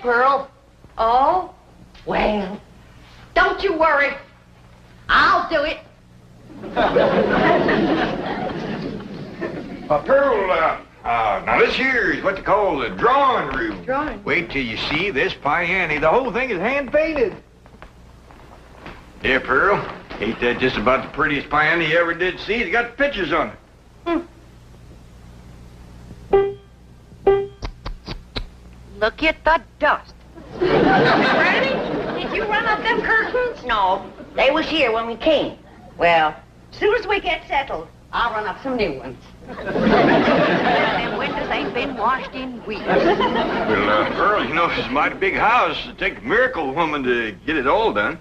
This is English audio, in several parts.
Pearl. Oh? Well, don't you worry. I'll do it. Pearl, now this here is what they call the drawing room. Drawing? Wait till you see this piano. The whole thing is hand-painted. Yeah, Pearl. Ain't that just about the prettiest piano you ever did see? It's got pictures on it. Look at the dust. Granny, did you run up them curtains? No, they was here when we came. Well, as soon as we get settled, I'll run up some new ones. Them windows ain't been washed in weeks. Well, Pearl, you know, it's a mighty big house. It'd take a miracle woman to get it all done.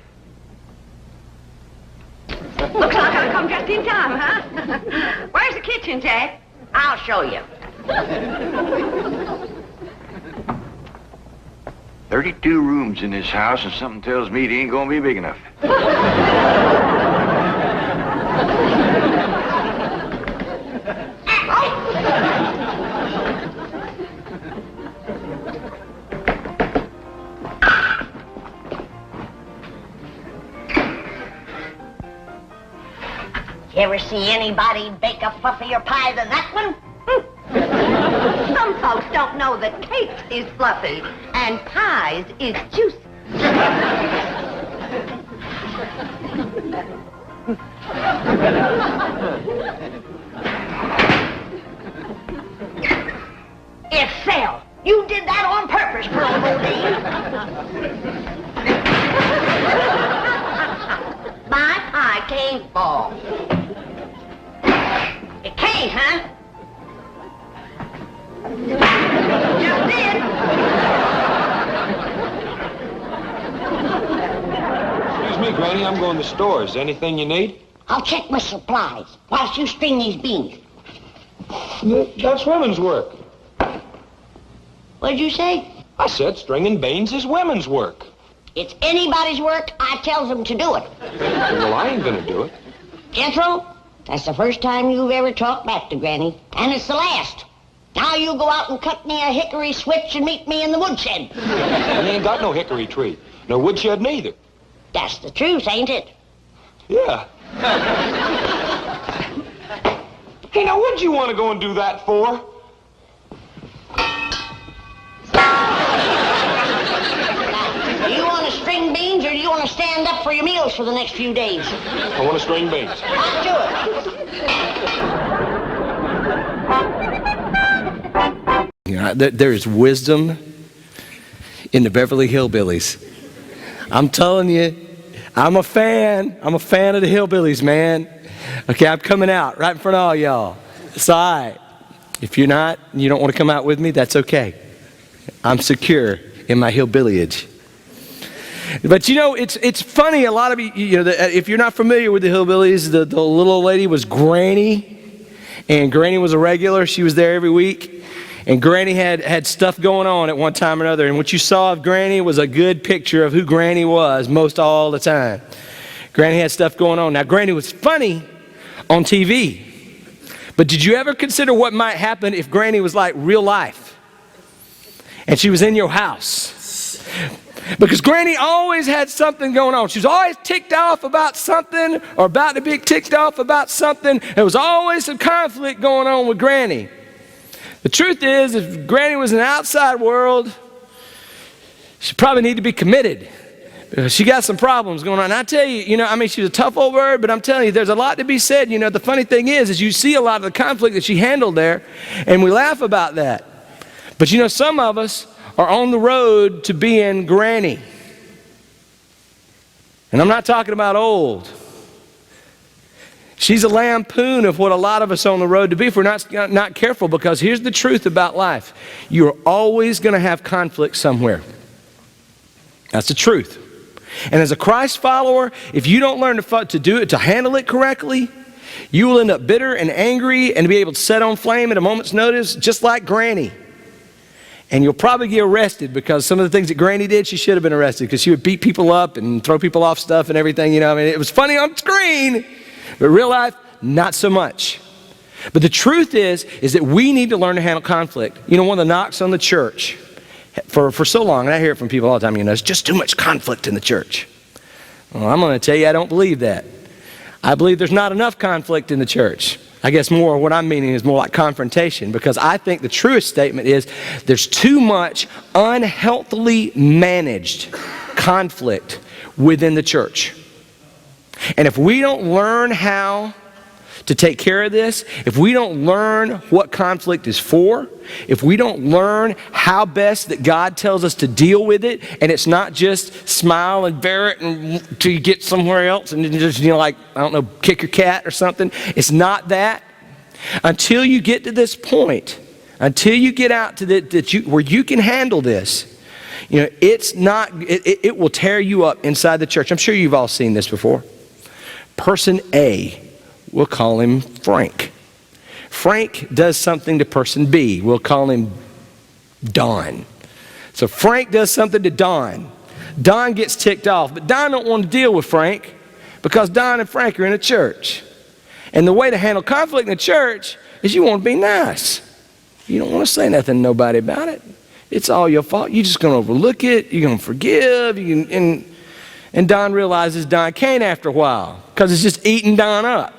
Looks like I come just in time, huh? Where's the kitchen, Jack? I'll show you. 32 rooms in this house, and something tells me it ain't gonna be big enough. You ever see anybody bake a fluffier pie than that one? Some folks don't know that cakes is fluffy and pies is juicy. Itself. You did that on purpose, Pearl Bodine. My pie can't fall. It can't, huh? Just did. Excuse me, Granny, I'm going to the store. Is there anything you need? I'll check my supplies whilst you string these beans. That's women's work. What'd you say? I said stringing beans is women's work. It's anybody's work. I tells them to do it. Well, I ain't gonna do it. Jethro, that's the first time you've ever talked back to Granny, and it's the last. Now you go out and cut me a hickory switch and meet me in the woodshed. We ain't got no hickory tree. No woodshed neither. That's the truth, ain't it? Yeah. Hey, now what'd you want to go and do that for? Do you want to string beans or do you want to stand up for your meals for the next few days? I want to string beans. I'll do it. You know, there is wisdom in the Beverly Hillbillies. I'm telling you, I'm a fan. I'm a fan of the Hillbillies, man. Okay, I'm coming out right in front of all y'all. It's all right. If you're not, and you don't want to come out with me, that's okay. I'm secure in my hillbillyage. But you know, it's funny, a lot of you know, if you're not familiar with the Hillbillies, the little old lady was Granny, and Granny was a regular. She was there every week, and Granny had stuff going on at one time or another, and what you saw of Granny was a good picture of who Granny was most all the time. Granny had stuff going on. Now, Granny was funny on TV, but did you ever consider what might happen if Granny was like real life, and she was in your house? Because Granny always had something going on. She was always ticked off about something or about to be ticked off about something. There was always some conflict going on with Granny. The truth is, if Granny was in the outside world, she probably needed to be committed. Because she got some problems going on. And I tell you, you know, I mean, she's a tough old bird, but I'm telling you, there's a lot to be said. You know, the funny thing is you see a lot of the conflict that she handled there, and we laugh about that. But you know, some of us are on the road to being Granny. And I'm not talking about old. She's a lampoon of what a lot of us are on the road to be if we're not careful, because here's the truth about life. You're always going to have conflict somewhere. That's the truth. And as a Christ follower, if you don't learn to do it, to handle it correctly, you will end up bitter and angry and be able to set on flame at a moment's notice, just like Granny. And you'll probably get arrested, because some of the things that Granny did, she should have been arrested, because she would beat people up and throw people off stuff and everything. You know, I mean, it was funny on screen, but real life, not so much. But the truth is that we need to learn to handle conflict. You know, one of the knocks on the church for so long, and I hear it from people all the time, there's just too much conflict in the church. Well, I'm going to tell you, I don't believe that. I believe there's not enough conflict in the church. I guess more what I'm meaning is more like confrontation, because I think the truest statement is there's too much unhealthily managed conflict within the church. And if we don't learn how to take care of this, if we don't learn what conflict is for, if we don't learn how best that God tells us to deal with it, and it's not just smile and bear it until you get somewhere else and just, kick your cat or something. It's not that. Until you get to this point, until you get out to where you can handle this, it will tear you up inside the church. I'm sure you've all seen this before. Person A, we'll call him Frank. Frank does something to person B. We'll call him Don. So Frank does something to Don. Don gets ticked off, but Don don't want to deal with Frank because Don and Frank are in a church. And the way to handle conflict in the church is you want to be nice. You don't want to say nothing to nobody about it. It's all your fault. You're just going to overlook it. You're going to forgive. And Don realizes Don can't after a while because it's just eating Don up.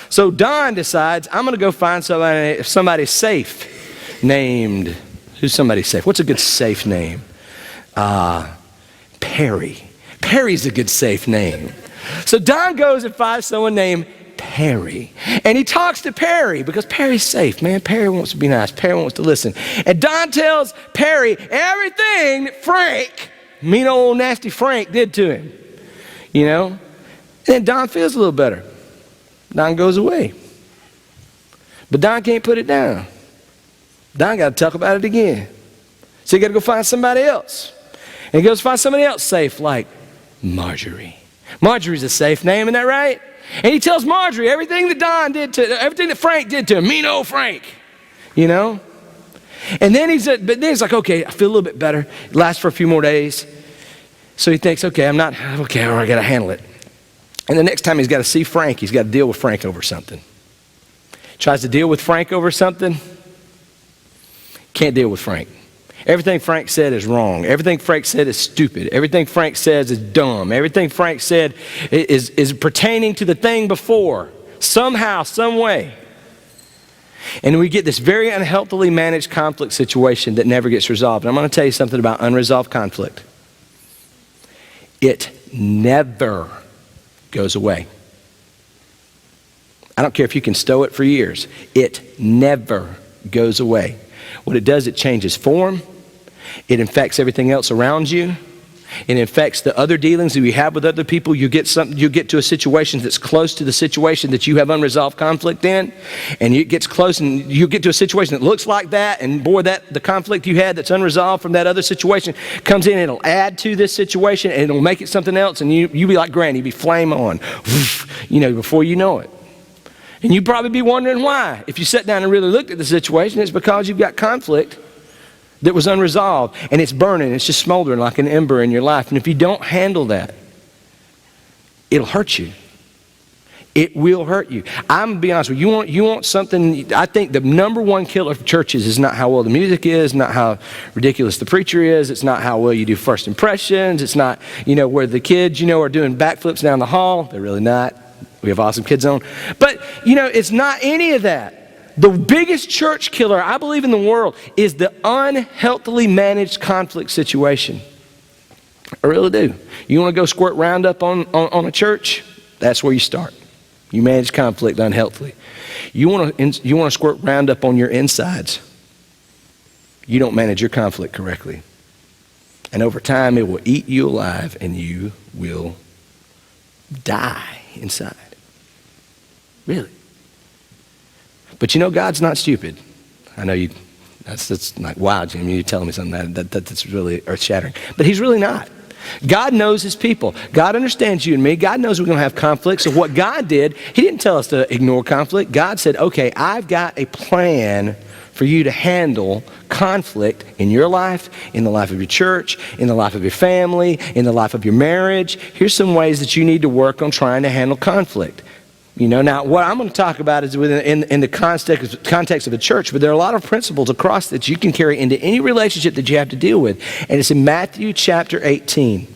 So Don decides, I'm going to go find somebody safe named, who's somebody safe? What's a good safe name? Perry. Perry's a good safe name. So Don goes and finds someone named Perry. And he talks to Perry because Perry's safe, man. Perry wants to be nice. Perry wants to listen. And Don tells Perry everything that Frank, mean old nasty Frank, did to him. And then Don feels a little better. Don goes away. But Don can't put it down. Don got to talk about it again. So he got to go find somebody else. And he goes find somebody else safe, like Marjorie. Marjorie's a safe name, isn't that right? And he tells Marjorie everything that Frank did to him. Mean old Frank. And then he's like, okay, I feel a little bit better. It lasts for a few more days. So he thinks, okay, I got to handle it. And the next time he's got to see Frank, he's got to deal with Frank over something. Tries to deal with Frank over something. Can't deal with Frank. Everything Frank said is wrong. Everything Frank said is stupid. Everything Frank says is dumb. Everything Frank said is pertaining to the thing before. Somehow, some way. And we get this very unhealthily managed conflict situation that never gets resolved. And I'm going to tell you something about unresolved conflict. It never goes away. I don't care if you can stow it for years. It never goes away. What it does, it changes form. It infects everything else around you. It infects the other dealings that you have with other people. You get to a situation that's close to the situation that you have unresolved conflict in, and it gets close, and you get to a situation that looks like that, and boy, the conflict you had that's unresolved from that other situation comes in, and it'll add to this situation, and it'll make it something else, and you be like Granny, be flame on, before you know it. And you'd probably be wondering why. If you sat down and really looked at the situation, it's because you've got conflict that was unresolved, and it's burning, it's just smoldering like an ember in your life. And if you don't handle that, it'll hurt you. It will hurt you. I'm gonna be honest with you. You want something. I think the number one killer for churches is not how well the music is, not how ridiculous the preacher is. It's not how well you do first impressions. It's not where the kids are doing backflips down the hall. They're really not. We have awesome kids on, but it's not any of that. The biggest church killer, I believe, in the world is the unhealthily managed conflict situation. I really do. You want to go squirt Roundup on a church? That's where you start. You manage conflict unhealthily. You want to squirt Roundup on your insides. You don't manage your conflict correctly. And over time, it will eat you alive, and you will die inside. Really. But God's not stupid. I know that's like, wow, Jim, you're telling me something that's really earth-shattering. But he's really not. God knows his people. God understands you and me. God knows we're going to have conflict. So what God did, he didn't tell us to ignore conflict. God said, okay, I've got a plan for you to handle conflict in your life, in the life of your church, in the life of your family, in the life of your marriage. Here's some ways that you need to work on trying to handle conflict. Now what I'm going to talk about is in the context of a church, but there are a lot of principles across that you can carry into any relationship that you have to deal with. And it's in Matthew chapter 18.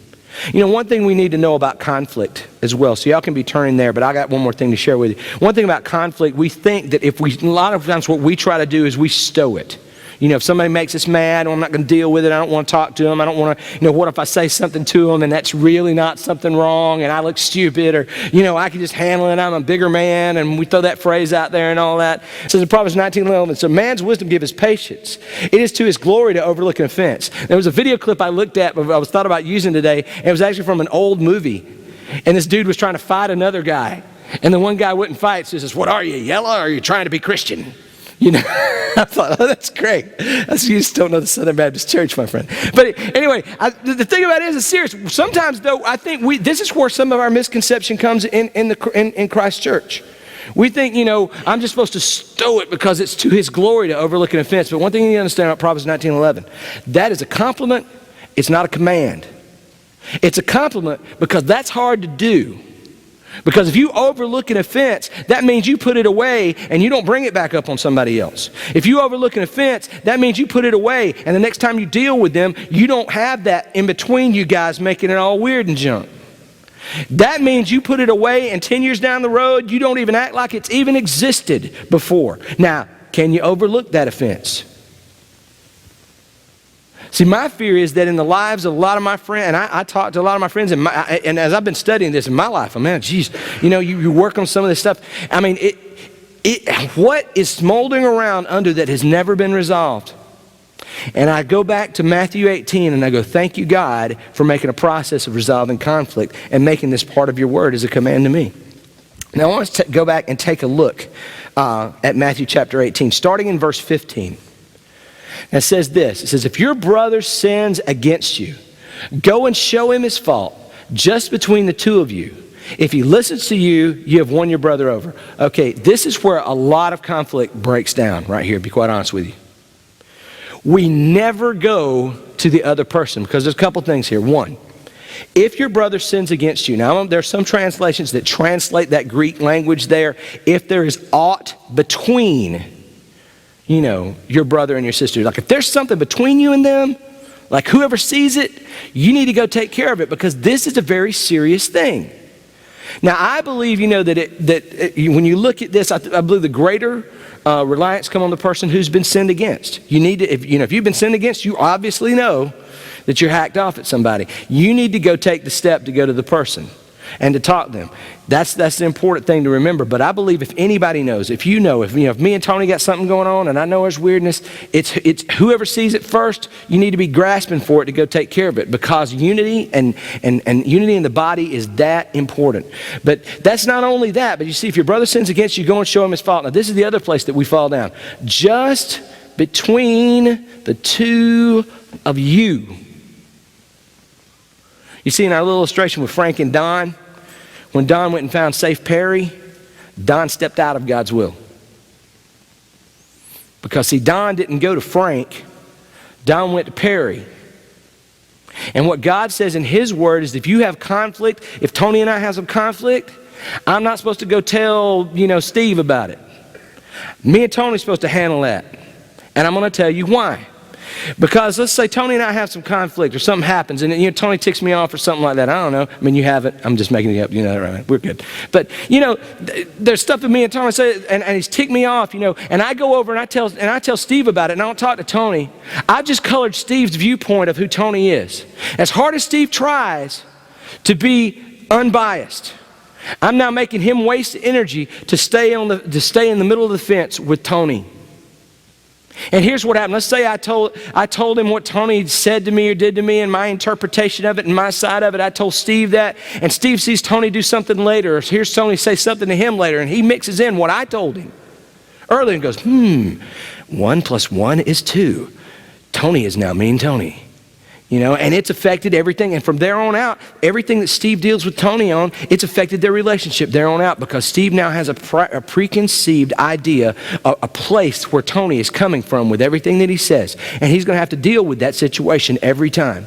One thing we need to know about conflict as well, so y'all can be turning there, but I got one more thing to share with you. One thing about conflict, we think that a lot of times what we try to do is we stow it. If somebody makes us mad, I'm not going to deal with it. I don't want to talk to them. I don't want to, what if I say something to them and that's really not something wrong and I look stupid, or, I can just handle it. I'm a bigger man, and we throw that phrase out there and all that. It says in Proverbs 19:11, so man's wisdom gives patience. It is to his glory to overlook an offense. There was a video clip I looked at, I was thought about using today, and it was actually from an old movie. And this dude was trying to fight another guy. And the one guy wouldn't fight, so he says, what are you, yellow, or are you trying to be Christian? I thought, that's great. You just don't know the Southern Baptist Church, my friend. But anyway, the thing about it is, it's serious. Sometimes, though, I think this is where some of our misconception comes in Christ's church. We think, I'm just supposed to stow it because it's to his glory to overlook an offense. But one thing you need to understand about Proverbs 19:11, that is a compliment. It's not a command. It's a compliment because that's hard to do. Because if you overlook an offense, that means you put it away and you don't bring it back up on somebody else. If you overlook an offense, that means you put it away, and the next time you deal with them, you don't have that in between you guys making it all weird and junk. That means you put it away, and 10 years down the road, you don't even act like it's even existed before. Now, can you overlook that offense? See, my fear is that in the lives of a lot of my friends, and I talk to a lot of my friends, and as I've been studying this in my life, you work on some of this stuff. What is smoldering around under that has never been resolved? And I go back to Matthew 18, and I go, thank you, God, for making a process of resolving conflict and making this part of your word as a command to me. Now, I want to go back and take a look at Matthew chapter 18, starting in verse 15. And it says this, it says, if your brother sins against you, go and show him his fault, just between the two of you. If he listens to you, you have won your brother over. Okay, this is where a lot of conflict breaks down right here, to be quite honest with you. We never go to the other person, because there's a couple things here. One, if your brother sins against you, now there are some translations that translate that Greek language there, if there is aught between your brother and your sister. Like if there's something between you and them, like whoever sees it, you need to go take care of it, because this is a very serious thing. Now, I believe, that when you look at this, I believe the greater reliance come on the person who's been sinned against. You need to, if you've been sinned against, you obviously know that you're hacked off at somebody. You need to go take the step to go to the person and to talk to them. That's the important thing to remember. But I believe if anybody knows, if me and Tony got something going on and I know there's weirdness, it's whoever sees it first, you need to be grasping for it to go take care of it, because unity and unity in the body is that important. But that's not only that, but you see, if your brother sins against you, go and show him his fault. Now, this is the other place that we fall down. Just between the two of you. You see, in our little illustration with Frank and Don, when Don went and found Safe Perry, Don stepped out of God's will. Because, see, Don didn't go to Frank, Don went to Perry. And what God says in his word is, if you have conflict, if Tony and I have some conflict, I'm not supposed to go tell, Steve about it. Me and Tony's supposed to handle that. And I'm going to tell you why. Because let's say Tony and I have some conflict, or something happens, and Tony ticks me off or something like that. I don't know. I mean, you haven't. I'm just making it up. Right? We're good. But there's stuff that me and Tony say, and he's ticked me off. And I go over and I tell Steve about it, and I don't talk to Tony. I just colored Steve's viewpoint of who Tony is. As hard as Steve tries to be unbiased, I'm now making him waste energy to stay in the middle of the fence with Tony. And here's what happened. Let's say I told him what Tony said to me or did to me, and my interpretation of it and my side of it. I told Steve that, and Steve sees Tony do something later, or hears Tony say something to him later, and he mixes in what I told him earlier and goes, 1 + 1 is 2. Tony is now mean Tony. And it's affected everything. And from there on out, everything that Steve deals with Tony on, it's affected their relationship there on out, because Steve now has a preconceived idea, a place where Tony is coming from with everything that he says. And he's going to have to deal with that situation every time.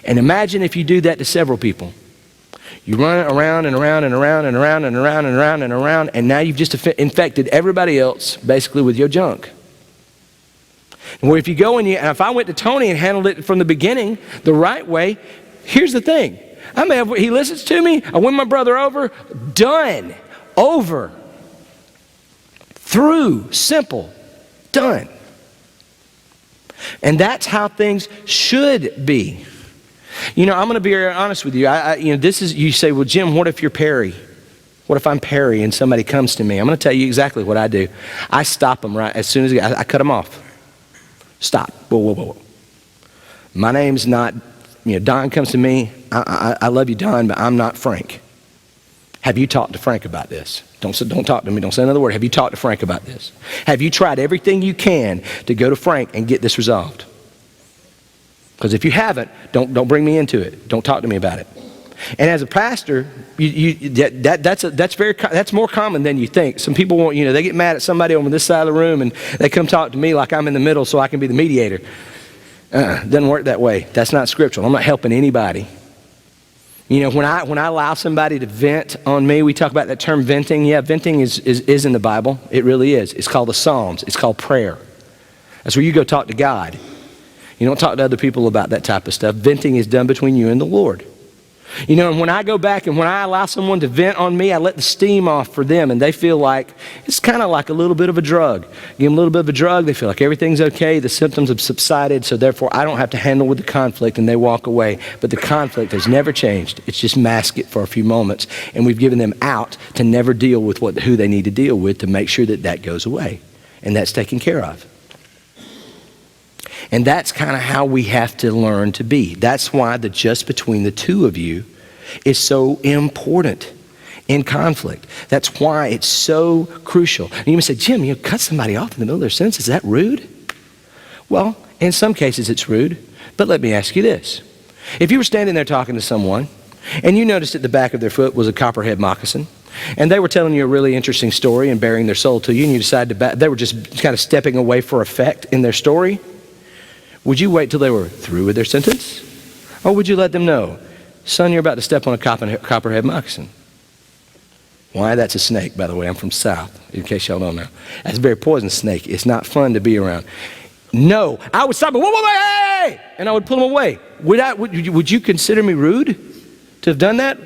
And imagine if you do that to several people. You run around and around and around and around and around and around and around, and now you've just infected everybody else basically with your junk. And where if you go and if I went to Tony and handled it from the beginning the right way, here's the thing. He listens to me, I win my brother over, done, over, through, simple, done. And that's how things should be. I'm going to be very honest with you. You say, well, Jim, what if you're Perry? What if I'm Perry and somebody comes to me? I'm going to tell you exactly what I do. I stop them right as soon as I cut them off. Stop. Whoa, whoa, whoa. My name's not, Don comes to me. I love you, Don, but I'm not Frank. Have you talked to Frank about this? Don't talk to me. Don't say another word. Have you talked to Frank about this? Have you tried everything you can to go to Frank and get this resolved? Because if you haven't, don't bring me into it. Don't talk to me about it. And as a pastor, that's more common than you think. Some people want, they get mad at somebody over this side of the room and they come talk to me like I'm in the middle so I can be the mediator. Doesn't work that way. That's not scriptural. I'm not helping anybody. When I allow somebody to vent on me, we talk about that term venting. Yeah, venting is in the Bible. It really is. It's called the Psalms. It's called prayer. That's where you go talk to God. You don't talk to other people about that type of stuff. Venting is done between you and the Lord. And when I go back and when I allow someone to vent on me, I let the steam off for them, and they feel like it's kind of like a little bit of a drug. Give them a little bit of a drug, they feel like everything's okay, the symptoms have subsided, so therefore I don't have to handle with the conflict, and they walk away. But the conflict has never changed. It's just masked it for a few moments, and we've given them out to never deal with who they need to deal with to make sure that goes away, and that's taken care of. And that's kind of how we have to learn to be. That's why the just between the two of you is so important in conflict. That's why it's so crucial. And you may say, Jim, cut somebody off in the middle of their sentence. Is that rude? Well, in some cases it's rude. But let me ask you this. If you were standing there talking to someone and you noticed at the back of their foot was a copperhead moccasin, and they were telling you a really interesting story and bearing their soul to you, and you decided they were just kind of stepping away for effect in their story, would you wait till they were through with their sentence? Or would you let them know, son, you're about to step on a copperhead moccasin? Why? That's a snake, by the way. I'm from South, in case y'all don't know. That's a very poisonous snake. It's not fun to be around. No, I would stop him, whoa, hey! And I would pull him away. Would you consider me rude to have done that?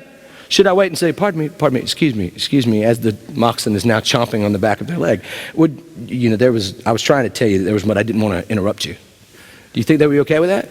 Should I wait and say, pardon me, excuse me, as the moccasin is now chomping on the back of their leg? I was trying to tell you that there was what I didn't want to interrupt you. Do you think they would be okay with that?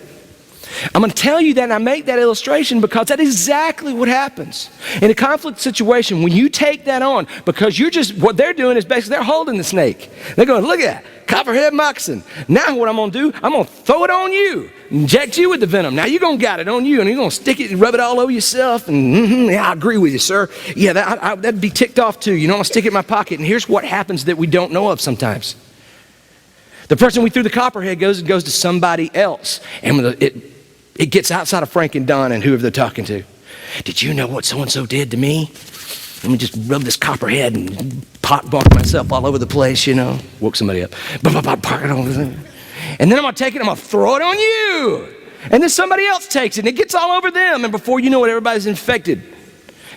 I'm going to tell you that, and I make that illustration because that is exactly what happens. In a conflict situation, when you take that on, because what they're doing is basically they're holding the snake. They're going, look at that, copperhead moccasin. Now what I'm going to do, I'm going to throw it on you, inject you with the venom. Now you're going to got it on you, and you're going to stick it and rub it all over yourself, and yeah, I agree with you, sir. Yeah, that'd be ticked off too. I'm going to stick it in my pocket, and here's what happens that we don't know of sometimes. The person we threw the copperhead goes to somebody else, and it gets outside of Frank and Don and whoever they're talking to. Did you know what so-and-so did to me? Let me just rub this copperhead and bark myself all over the place, Woke somebody up. And then I'm going to take it, I'm going to throw it on you. And then somebody else takes it, and it gets all over them. And before you know it, everybody's infected.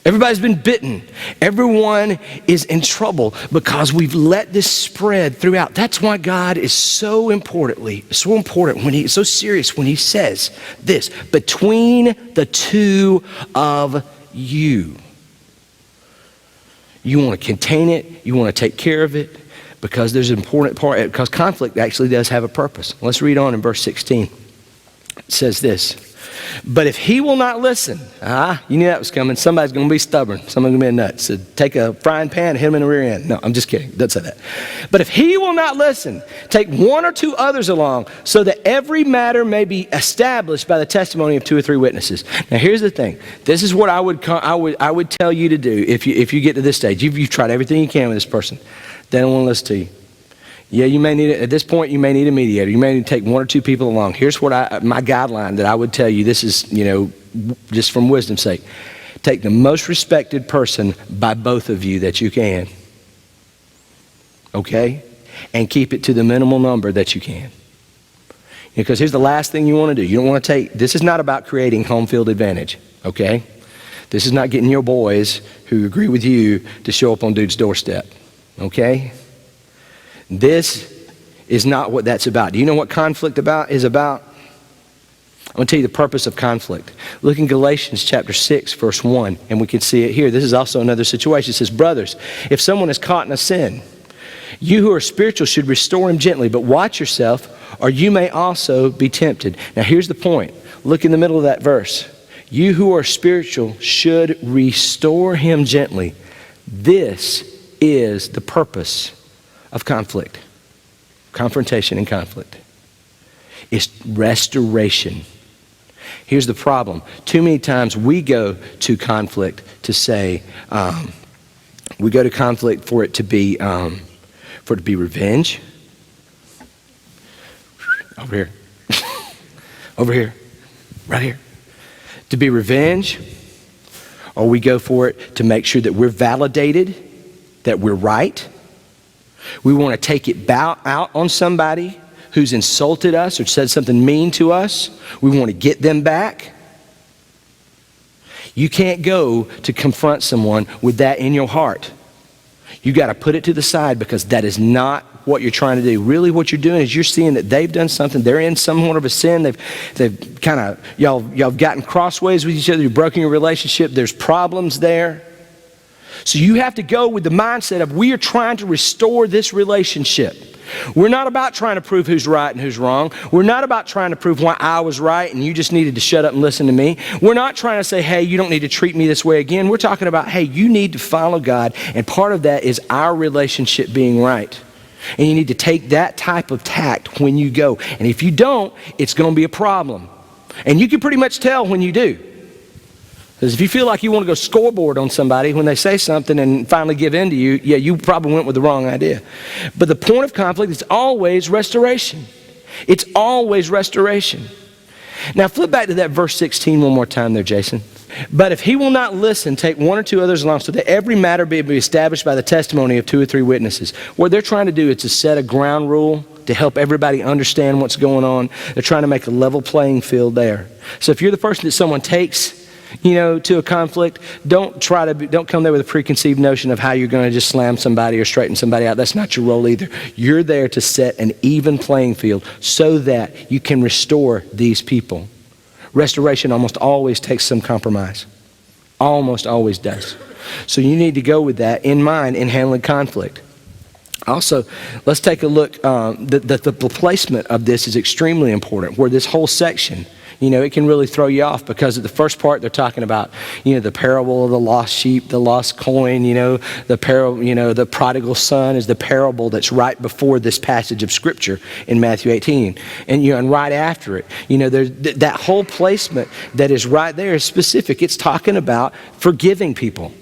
Everybody's been bitten. Everyone is in trouble because we've let this spread throughout. That's why God is so important when he's so serious when he says this, between the two of you. You want to contain it. You want to take care of it because there's an important part, because conflict actually does have a purpose. Let's read on in verse 16. It says this. But if he will not listen, you knew that was coming. Somebody's going to be stubborn. Somebody's going to be a nut. So take a frying pan and hit him in the rear end. No, I'm just kidding. It doesn't say that. But if he will not listen, take one or two others along so that every matter may be established by the testimony of 2 or 3 witnesses. Now here's the thing. This is what I would tell you to do if you get to this stage. You've tried everything you can with this person. They don't want to listen to you. Yeah, you may need it. At this point, you may need a mediator. You may need to take 1 or 2 people along. Here's what my guideline that I would tell you. This is, just from wisdom's sake. Take the most respected person by both of you that you can. Okay? And keep it to the minimal number that you can. Because here's the last thing you want to do. You don't want to this is not about creating home field advantage. Okay? This is not getting your boys who agree with you to show up on dude's doorstep, okay? This is not what that's about. Do you know what conflict is about? I'm going to tell you the purpose of conflict. Look in Galatians chapter 6, verse 1, and we can see it here. This is also another situation. It says, brothers, if someone is caught in a sin, you who are spiritual should restore him gently, but watch yourself, or you may also be tempted. Now here's the point. Look in the middle of that verse. You who are spiritual should restore him gently. This is the purpose of conflict. Confrontation and conflict. It's restoration. Here's the problem. Too many times we go to conflict to say, we go to conflict for it to be revenge. Over here. Over here. Right here. To be revenge. Or we go for it to make sure that we're validated, that we're right. We want to take it out on somebody who's insulted us or said something mean to us. We want to get them back. You can't go to confront someone with that in your heart. You got to put it to the side because that is not what you're trying to do. Really what you're doing is you're seeing that they've done something. They're in some sort of a sin. They've kind of, y'all gotten crossways with each other. You've broken your relationship. There's problems there. So you have to go with the mindset of we are trying to restore this relationship. We're not about trying to prove who's right and who's wrong. We're not about trying to prove why I was right and you just needed to shut up and listen to me. We're not trying to say, hey, you don't need to treat me this way again. We're talking about, hey, you need to follow God, and part of that is our relationship being right. And you need to take that type of tact when you go. And if you don't, it's going to be a problem. And you can pretty much tell when you do. Because if you feel like you want to go scoreboard on somebody when they say something and finally give in to you, yeah, you probably went with the wrong idea. But the point of conflict is always restoration. It's always restoration. Now flip back to that verse 16 one more time there, Jason. But if he will not listen, take one or two others along, so that every matter be established by the testimony of 2 or 3 witnesses. What they're trying to do is to set a ground rule to help everybody understand what's going on. They're trying to make a level playing field there. So if you're the person that someone takes to a conflict, don't come there with a preconceived notion of how you're going to just slam somebody or straighten somebody out. That's not your role either. You're there to set an even playing field so that you can restore these people. Restoration almost always takes some compromise. Almost always does. So you need to go with that in mind in handling conflict. Also, let's take a look. The placement of this is extremely important, where this whole section, it can really throw you off, because at the first part they're talking about, the parable of the lost sheep, the lost coin, the parable, the prodigal son is the parable that's right before this passage of scripture in Matthew 18. And right after it, there's that whole placement that is right there is specific. It's talking about forgiving people.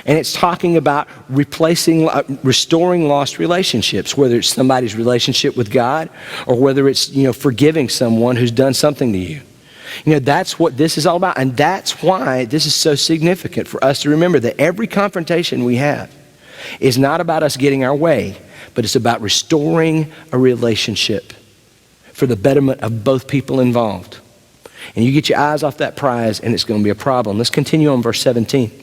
And it's talking about restoring lost relationships, whether it's somebody's relationship with God or whether it's, forgiving someone who's done something to you. That's what this is all about. And that's why this is so significant for us to remember that every confrontation we have is not about us getting our way, but it's about restoring a relationship for the betterment of both people involved. And you get your eyes off that prize and it's going to be a problem. Let's continue on verse 17.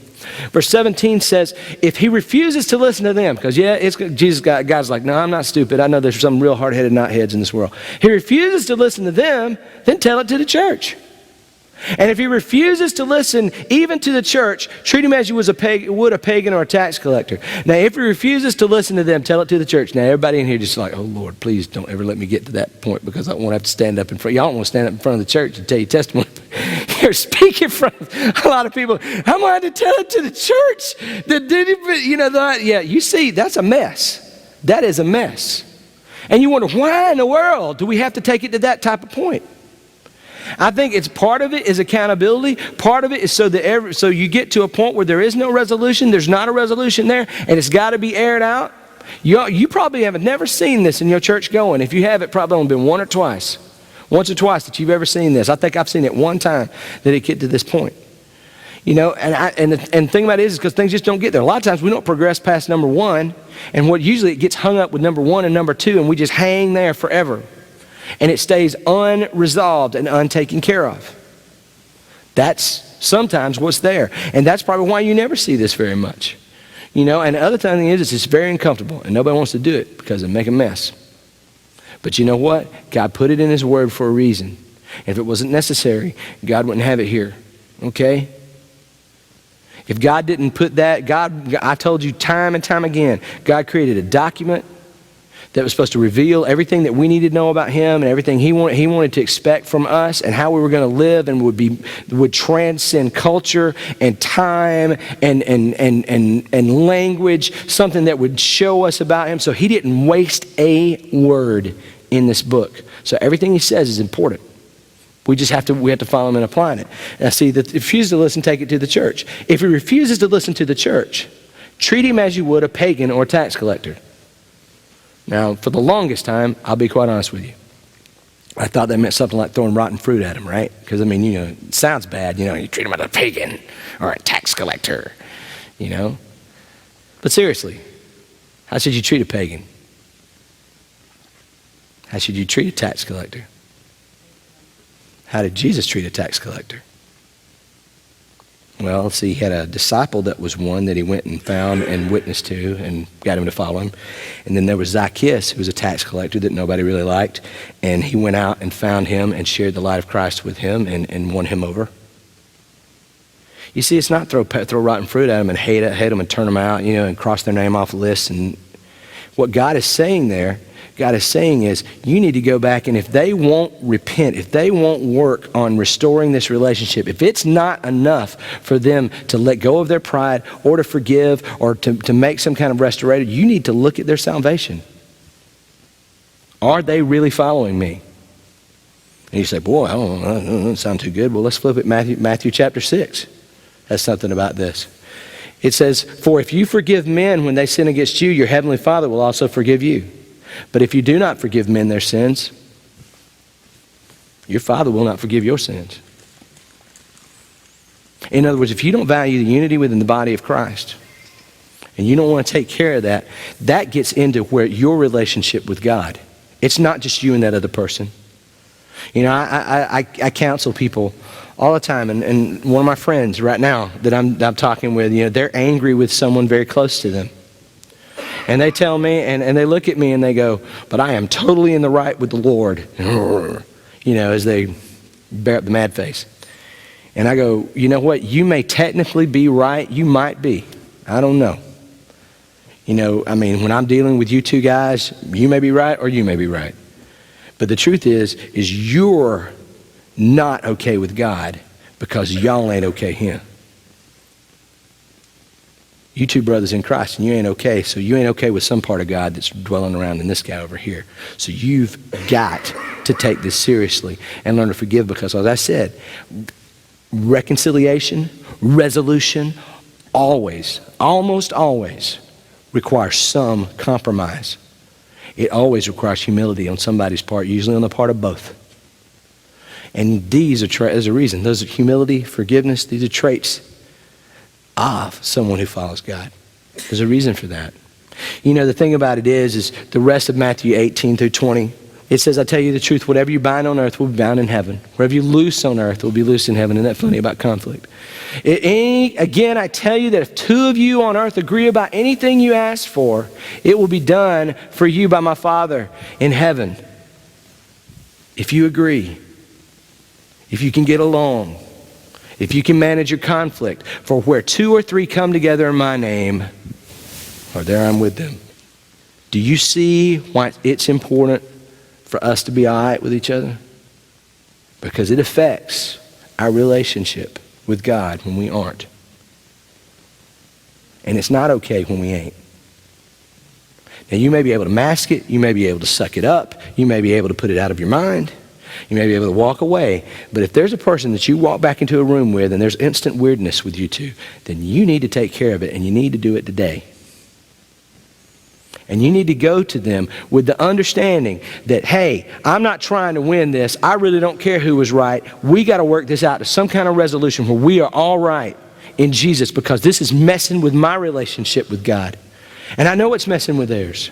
Verse 17 says, if he refuses to listen to them, because God's like, no, I'm not stupid. I know there's some real hard-headed knotheads in this world. He refuses to listen to them, then tell it to the church. And if he refuses to listen even to the church, treat him as you would a pagan or a tax collector. Now, if he refuses to listen to them, tell it to the church. Now, everybody in here just like, oh, Lord, please don't ever let me get to that point, because I won't have to stand up in front. Y'all don't want to stand up in front of the church and tell your testimony. You're speaking from a lot of people. I'm going to have to tell it to the church. You see, that's a mess. That is a mess. And you wonder, why in the world do we have to take it to that type of point? I think it's part of it is accountability. Part of it is so you get to a point where there is no resolution. There's not a resolution there, and it's got to be aired out. You probably have never seen this in your church going. If you have, it probably only been once or twice that you've ever seen this. I think I've seen it one time that it get to this point. And the thing about it is because things just don't get there. A lot of times we don't progress past number 1, and what usually it gets hung up with number 1 and number 2, and we just hang there forever. And it stays unresolved and untaken care of. That's sometimes what's there. And that's probably why you never see this very much. And the other thing is it's very uncomfortable, and nobody wants to do it because it make a mess. But you know what? God put it in his word for a reason. If it wasn't necessary, God wouldn't have it here. Okay? If God didn't put that, I told you time and time again, God created a document that was supposed to reveal everything that we needed to know about him and everything he wanted to expect from us and how we were going to live and would transcend culture and time and language, something that would show us about him. So he didn't waste a word in this book. So everything he says is important. We have to follow him and applying it. Now see, if he refuses to listen, take it to the church. If he refuses to listen to the church, treat him as you would a pagan or a tax collector. Now, for the longest time, I'll be quite honest with you, I thought that meant something like throwing rotten fruit at him, right? Because, it sounds bad, you treat him as a pagan or a tax collector, But seriously, how should you treat a pagan? How should you treat a tax collector? How did Jesus treat a tax collector? Well, see, he had a disciple that was one that he went and found and witnessed to and got him to follow him. And then there was Zacchaeus, who was a tax collector that nobody really liked. And he went out and found him and shared the light of Christ with him and won him over. You see, it's not throw rotten fruit at them and hate them and turn them out, and cross their name off lists. And what God is saying there, is you need to go back, and if they won't repent, if they won't work on restoring this relationship, if it's not enough for them to let go of their pride or to forgive or to make some kind of restoration, you need to look at their salvation. Are they really following me? And you say, boy, I don't know, that doesn't sound too good. Well, let's flip it, Matthew chapter 6. That's something about this. It says, for if you forgive men when they sin against you, your heavenly Father will also forgive you. But if you do not forgive men their sins, your Father will not forgive your sins. In other words, if you don't value the unity within the body of Christ, and you don't want to take care of that, that gets into where your relationship with God. It's not just you and that other person. I counsel people all the time, and one of my friends right now that I'm talking with, they're angry with someone very close to them. And they tell me, and they look at me and they go, but I am totally in the right with the Lord, as they bear up the mad face. And I go, you know what? You may technically be right. You might be. I don't know. When I'm dealing with you two guys, you may be right or you may be right. But the truth is you're not okay with God because y'all ain't okay him. You two brothers in Christ, and you ain't okay. So you ain't okay with some part of God that's dwelling around in this guy over here. So you've got to take this seriously and learn to forgive because, as I said, reconciliation, resolution, almost always requires some compromise. It always requires humility on somebody's part, usually on the part of both. And these there's a reason. Those are humility, forgiveness, these are traits of someone who follows God. There's a reason for that. The thing about it is the rest of Matthew 18 through 20, it says, I tell you the truth, whatever you bind on earth will be bound in heaven. Whatever you loose on earth will be loosed in heaven. Isn't that funny about conflict? Again, I tell you that if two of you on earth agree about anything you ask for, it will be done for you by my Father in heaven. If you agree, if you can get along, if you can manage your conflict, for where two or three come together in my name, or there I'm with them. Do you see why it's important for us to be all right with each other? Because it affects our relationship with God when we aren't. And it's not okay when we ain't. Now you may be able to mask it, you may be able to suck it up, you may be able to put it out of your mind, you may be able to walk away, but if there's a person that you walk back into a room with and there's instant weirdness with you two, then you need to take care of it, and you need to do it today. And you need to go to them with the understanding that, hey, I'm not trying to win this. I really don't care who was right. We got to work this out to some kind of resolution where we are all right in Jesus, because this is messing with my relationship with God. And I know it's messing with theirs.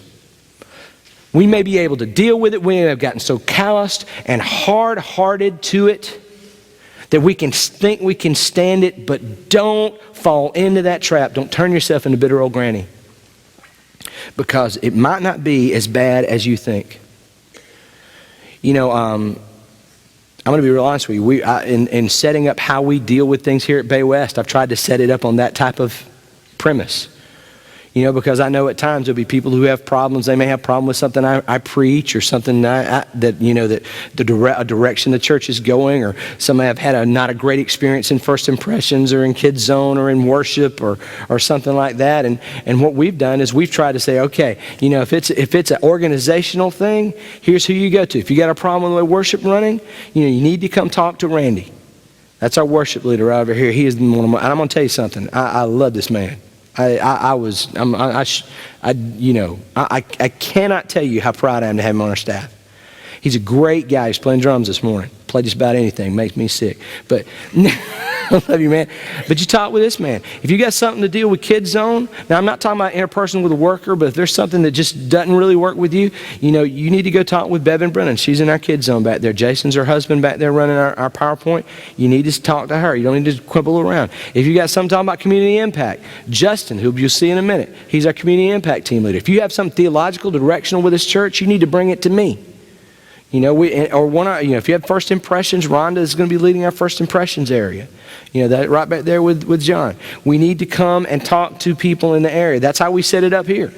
We may be able to deal with it. We may have gotten so calloused and hard-hearted to it That we can think we can stand it, but don't fall into that trap. Don't turn yourself into bitter old granny. Because it might not be as bad as you think. You know, I'm going to be real honest with you. In setting up how we deal with things here at Bay West, I've tried to set it up on that type of premise. You know, because I know at times there'll be people who have problems. They may have a problem with something I preach or something that a direction the church is going, or some may have had not a great experience in First Impressions or in Kids Zone or in worship or something like that. And what we've done is we've tried to say, okay, you know, if it's an organizational thing, here's who you go to. If you got a problem with the way worship running, you know, you need to come talk to Randy. That's our worship leader right over here. He is one of my, and I'm going to tell you something. I love this man. I cannot tell you how proud I am to have him on our staff. He's a great guy. He's playing drums this morning. Play just about anything. Makes me sick. But I love you, man. But you talk with this man. If you got something to deal with Kids Zone, now I'm not talking about interpersonal with a worker, but if there's something that just doesn't really work with you, you know, you need to go talk with Bevan Brennan. She's in our Kids Zone back there. Jason's her husband back there running our PowerPoint. You need to talk to her. You don't need to quibble around. If you got something talking about community impact, Justin, who you'll see in a minute, he's our community impact team leader. If you have something theological, directional with this church, you need to bring it to me. You know, if you have First Impressions, Rhonda is going to be leading our First Impressions area. You know, that right back there with John. We need to come and talk to people in the area. That's how we set it up here.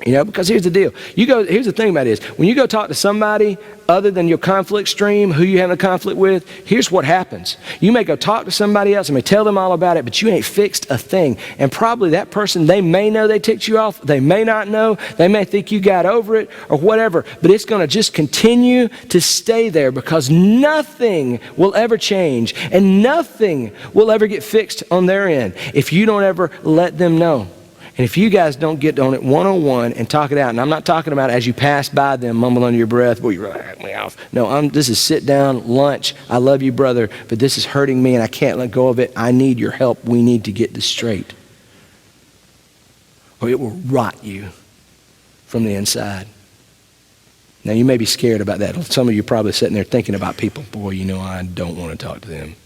You know, because here's the deal. Here's the thing about it is, when you go talk to somebody other than your conflict stream, who you have a conflict with, here's what happens. You may go talk to somebody else and may tell them all about it, but you ain't fixed a thing. And probably that person, they may know they ticked you off. They may not know. They may think you got over it or whatever. But it's going to just continue to stay there because nothing will ever change and nothing will ever get fixed on their end if you don't ever let them know. And if you guys don't get on it one-on-one and talk it out, and I'm not talking about as you pass by them, mumble under your breath, boy, you're right, me off. No, this is sit down, lunch. I love you, brother, but this is hurting me and I can't let go of it. I need your help. We need to get this straight. Or it will rot you from the inside. Now, you may be scared about that. Some of you are probably sitting there thinking about people. Boy, you know, I don't want to talk to them.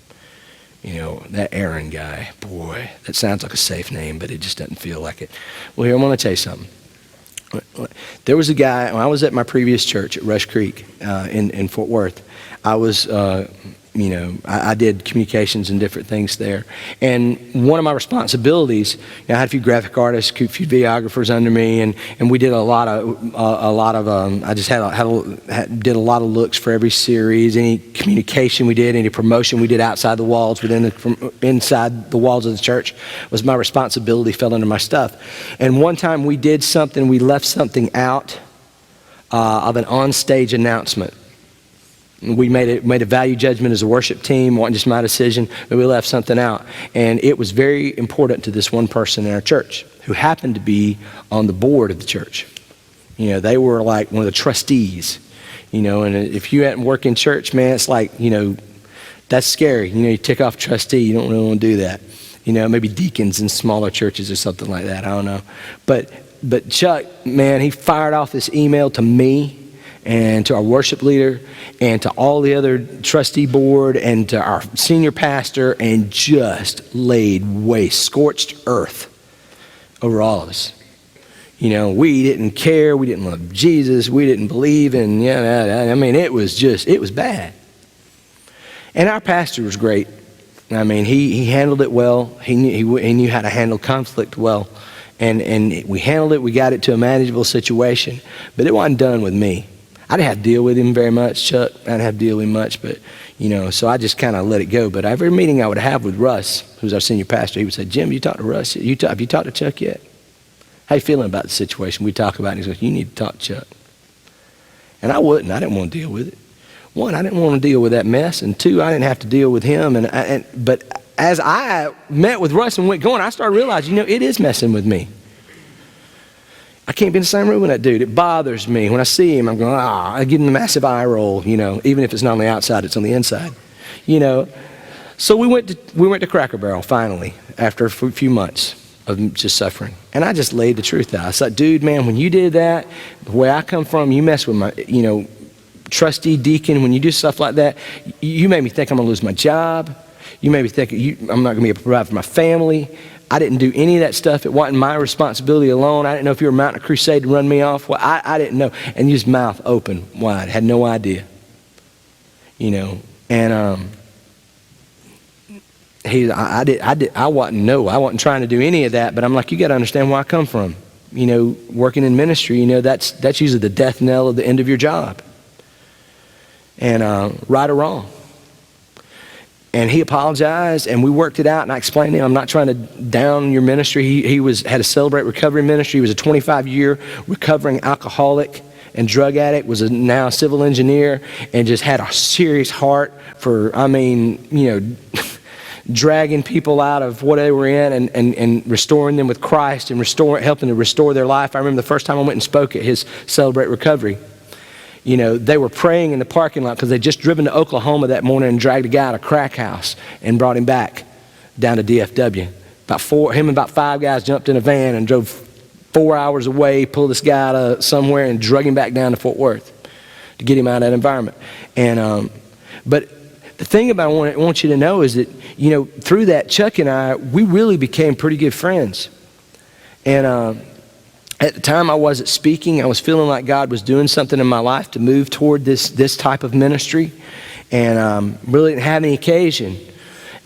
You know, that Aaron guy, boy, that sounds like a safe name, but it just doesn't feel like it. Well, here, I'm going to tell you something. There was a guy, when I was at my previous church at Rush Creek in Fort Worth, I was, I did communications and different things there. And one of my responsibilities, I had a few graphic artists, a few videographers under me, and we did a lot of I just did a lot of looks for every series, any communication we did, any promotion we did outside the walls, inside the walls of the church was my responsibility, fell under my stuff. And one time we did something, we left something out of an onstage announcement. We made a value judgment as a worship team, wasn't just my decision, but we left something out. And it was very important to this one person in our church who happened to be on the board of the church. You know, they were like one of the trustees, you know, and if you hadn't worked in church, man, it's like, you know, that's scary. You know, you tick off trustee, you don't really want to do that. You know, maybe deacons in smaller churches or something like that, I don't know. But Chuck, man, he fired off this email to me and to our worship leader and to all the other trustee board and to our senior pastor and just laid waste, scorched earth over all of us. You know, we didn't care. We didn't love Jesus. We didn't believe in, I mean, it was bad. And our pastor was great. I mean, he handled it well. He knew how to handle conflict well. And we handled it. We got it to a manageable situation. But it wasn't done with me. I didn't have to deal with him very much, Chuck. I didn't have to deal with him much, but, you know, so I just kind of let it go. But every meeting I would have with Russ, who's our senior pastor, he would say, Jim, you talked to Russ? Have you talked to Chuck yet? How you feeling about the situation? We talk about it, and he goes, you need to talk to Chuck. And I wouldn't. I didn't want to deal with it. One, I didn't want to deal with that mess. And two, I didn't have to deal with him. But as I met with Russ and went going, I started realizing, you know, it is messing with me. I can't be in the same room with that dude. It bothers me. When I see him, I'm going, I give him a massive eye roll, you know, even if it's not on the outside, it's on the inside, you know. So we went to Cracker Barrel finally after a few months of just suffering. And I just laid the truth out. I said, dude, man, when you did that, the way I come from, you mess with my, you know, trustee, deacon, when you do stuff like that, you made me think I'm going to lose my job. You made me think I'm not going to be able to provide for my family. I didn't do any of that stuff. It wasn't my responsibility alone. I didn't know if you were mounting a crusade to run me off. Well, I didn't know. And his mouth open wide, had no idea. And I wasn't trying to do any of that, but I'm like, you got to understand where I come from. Working in ministry, that's usually the death knell of the end of your job. And right or wrong. And he apologized, and we worked it out, and I explained to him, I'm not trying to down your ministry. He had a Celebrate Recovery ministry. He was a 25-year recovering alcoholic and drug addict, was now a civil engineer, and just had a serious heart for, dragging people out of what they were in and restoring them with Christ and helping to restore their life. I remember the first time I went and spoke at his Celebrate Recovery. They were praying in the parking lot because they'd just driven to Oklahoma that morning and dragged a guy out of a crack house and brought him back down to DFW. Him and about 5 guys jumped in a van and drove 4 hours away, pulled this guy out of somewhere and drug him back down to Fort Worth to get him out of that environment. And but the thing about I want you to know is that, through that, Chuck and I, we really became pretty good friends. And at the time I wasn't speaking, I was feeling like God was doing something in my life to move toward this type of ministry, and really didn't have any occasion.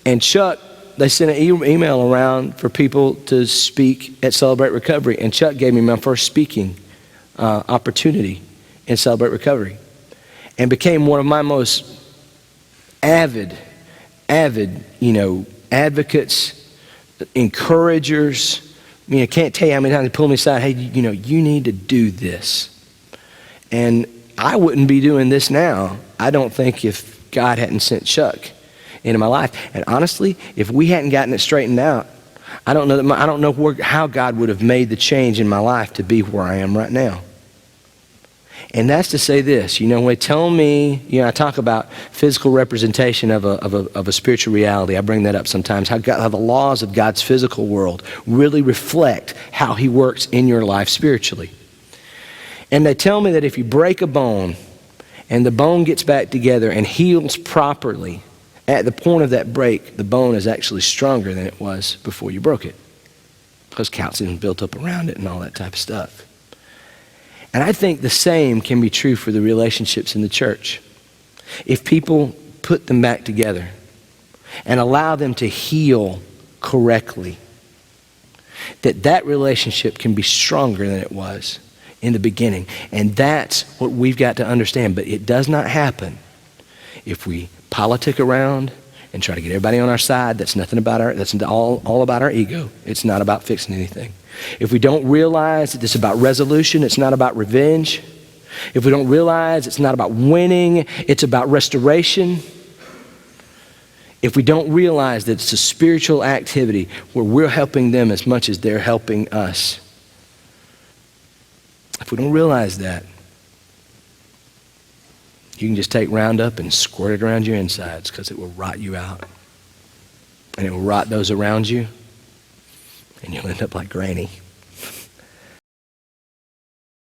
And Chuck, they sent an email around for people to speak at Celebrate Recovery, and Chuck gave me my first speaking opportunity in Celebrate Recovery, and became one of my most avid, advocates, encouragers. I can't tell you how many times they pulled me aside, hey, you need to do this. And I wouldn't be doing this now, I don't think, if God hadn't sent Chuck into my life. And honestly, if we hadn't gotten it straightened out, I don't know how God would have made the change in my life to be where I am right now. And that's to say this, when they tell me, I talk about physical representation of a spiritual reality. I bring that up sometimes, how the laws of God's physical world really reflect how he works in your life spiritually. And they tell me that if you break a bone and the bone gets back together and heals properly, at the point of that break, the bone is actually stronger than it was before you broke it, because calcium is built up around it and all that type of stuff. And I think the same can be true for the relationships in the church. If people put them back together and allow them to heal correctly, that relationship can be stronger than it was in the beginning. And that's what we've got to understand. But it does not happen if we politic around and try to get everybody on our side. That's all about our ego. It's not about fixing anything. If we don't realize that it's about resolution, it's not about revenge. If we don't realize it's not about winning, it's about restoration. If we don't realize that it's a spiritual activity where we're helping them as much as they're helping us. If we don't realize that, you can just take Roundup and squirt it around your insides, because it will rot you out. And it will rot those around you. And you'll end up like Granny.